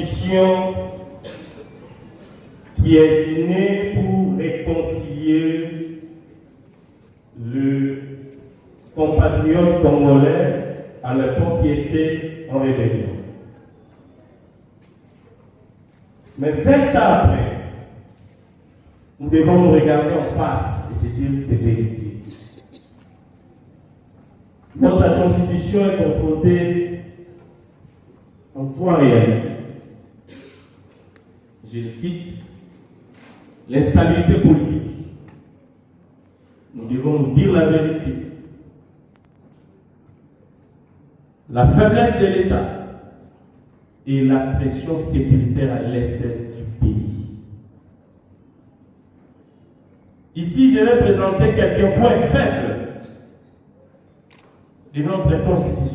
constitution qui est née pour réconcilier le compatriote congolais à l'époque qui était en rébellion. Mais 20 ans après, nous devons nous regarder en face et se dire des vérités. Notre constitution est confrontée en 3 réalités. Je le cite, l'instabilité politique. Nous devons nous dire la vérité. La faiblesse de l'État et la pression sécuritaire à l'est du pays. Ici, je vais présenter quelques points faibles de notre Constitution.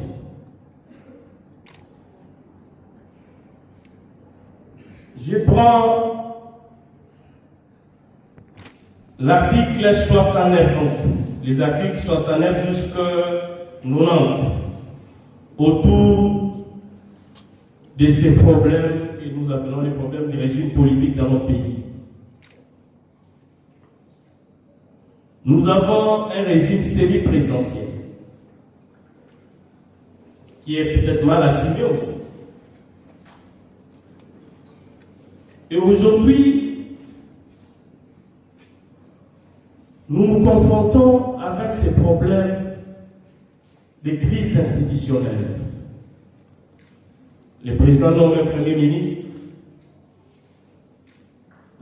Je prends l'article 69, donc les articles 69 jusqu'à 90, autour de ces problèmes que nous appelons les problèmes du régime politique dans notre pays. Nous avons un régime semi-présidentiel qui est peut-être mal assimilé aussi. Et aujourd'hui, nous nous confrontons avec ces problèmes de crise institutionnelle. Le président nomme un premier ministre,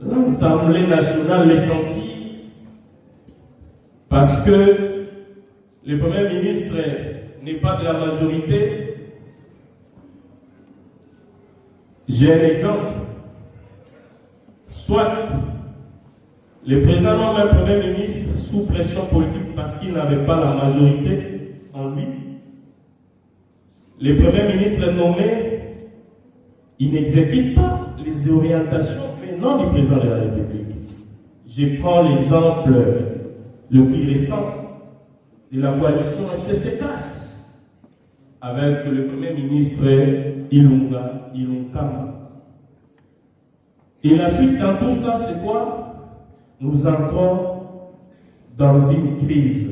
l'Assemblée nationale licencie parce que le premier ministre n'est pas de la majorité. J'ai un exemple. Soit le président nomme un premier ministre sous pression politique parce qu'il n'avait pas la majorité en lui. Le premier ministre nommé, il n'exécute pas les orientations venant du président de la République. Je prends l'exemple le plus récent de la coalition FCCTAS avec le premier ministre Ilunkama. Et la suite dans tout ça, c'est quoi? Nous entrons dans une crise.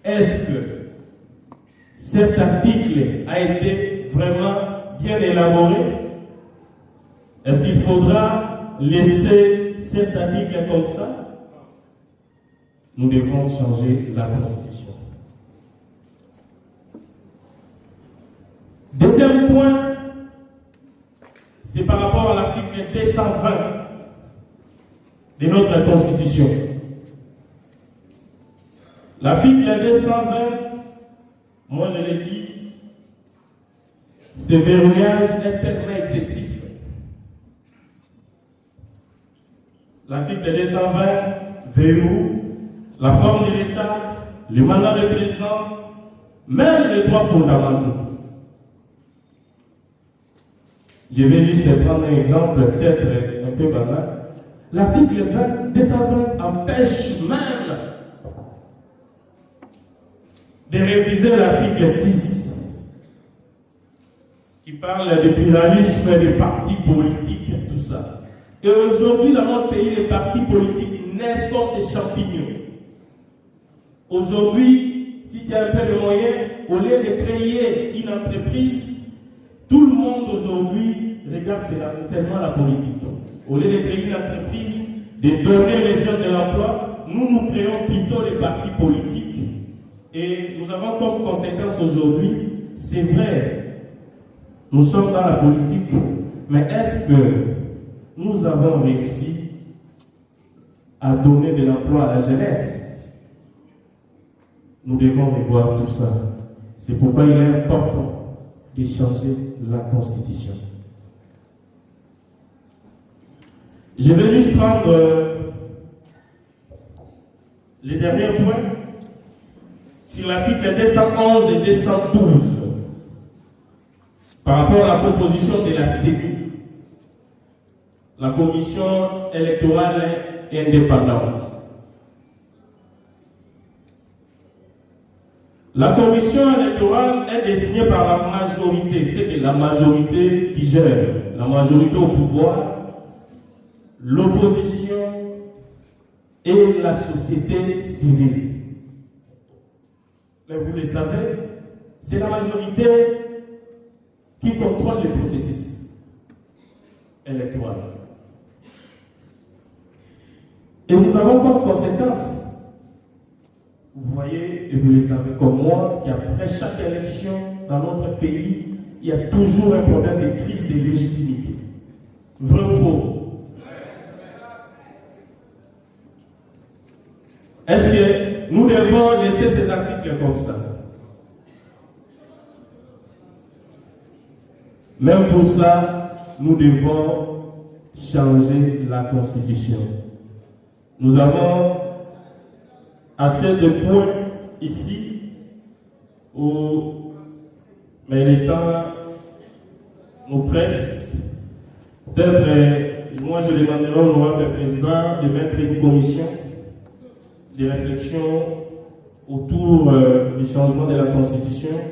Est-ce que cet article a été vraiment bien élaboré? Est-ce qu'il faudra laisser cet article comme ça? Nous devons changer la Constitution. Deuxième point, c'est par rapport à l'article 220 de notre Constitution. L'article 220, moi je l'ai dit, ce verrouillage est tellement excessif. L'article 220 verrouille la forme de l'État, le mandat du président, même les droits fondamentaux. Je vais juste prendre un exemple peut-être un peu banal. L'article 220 empêche même de réviser l'article 6 qui parle du pluralisme des partis politiques, tout ça. Et aujourd'hui, dans notre pays, les partis politiques naissent comme des champignons. Aujourd'hui, si tu as un peu de moyens, au lieu de créer une entreprise, tout le monde aujourd'hui regarde seulement la politique. Au lieu de créer une entreprise, de donner les jeunes de l'emploi, nous créons plutôt les partis politiques. Et nous avons comme conséquence aujourd'hui, c'est vrai, nous sommes dans la politique, mais est-ce que nous avons réussi à donner de l'emploi à la jeunesse? Nous devons revoir tout ça. C'est pourquoi il est important de changer la Constitution. Je vais juste prendre les derniers points sur l'article 211 et 212 par rapport à la composition de la CENI, la Commission électorale indépendante. La commission électorale est désignée par la majorité, c'est la majorité qui gère, la majorité au pouvoir, l'opposition et la société civile. Mais vous le savez, c'est la majorité qui contrôle le processus électoral. Et nous avons comme conséquence, vous voyez, et vous le savez comme moi, qu'après chaque élection dans notre pays, il y a toujours un problème de crise de légitimité. Vrai ou faux? Est-ce que nous devons laisser ces articles comme ça? Même pour ça, nous devons changer la Constitution. Nous avons assez de points ici où, mais le temps nous presse. Peut-être, moi je demanderai au honorable président de mettre une commission de réflexion autour du changement de la Constitution.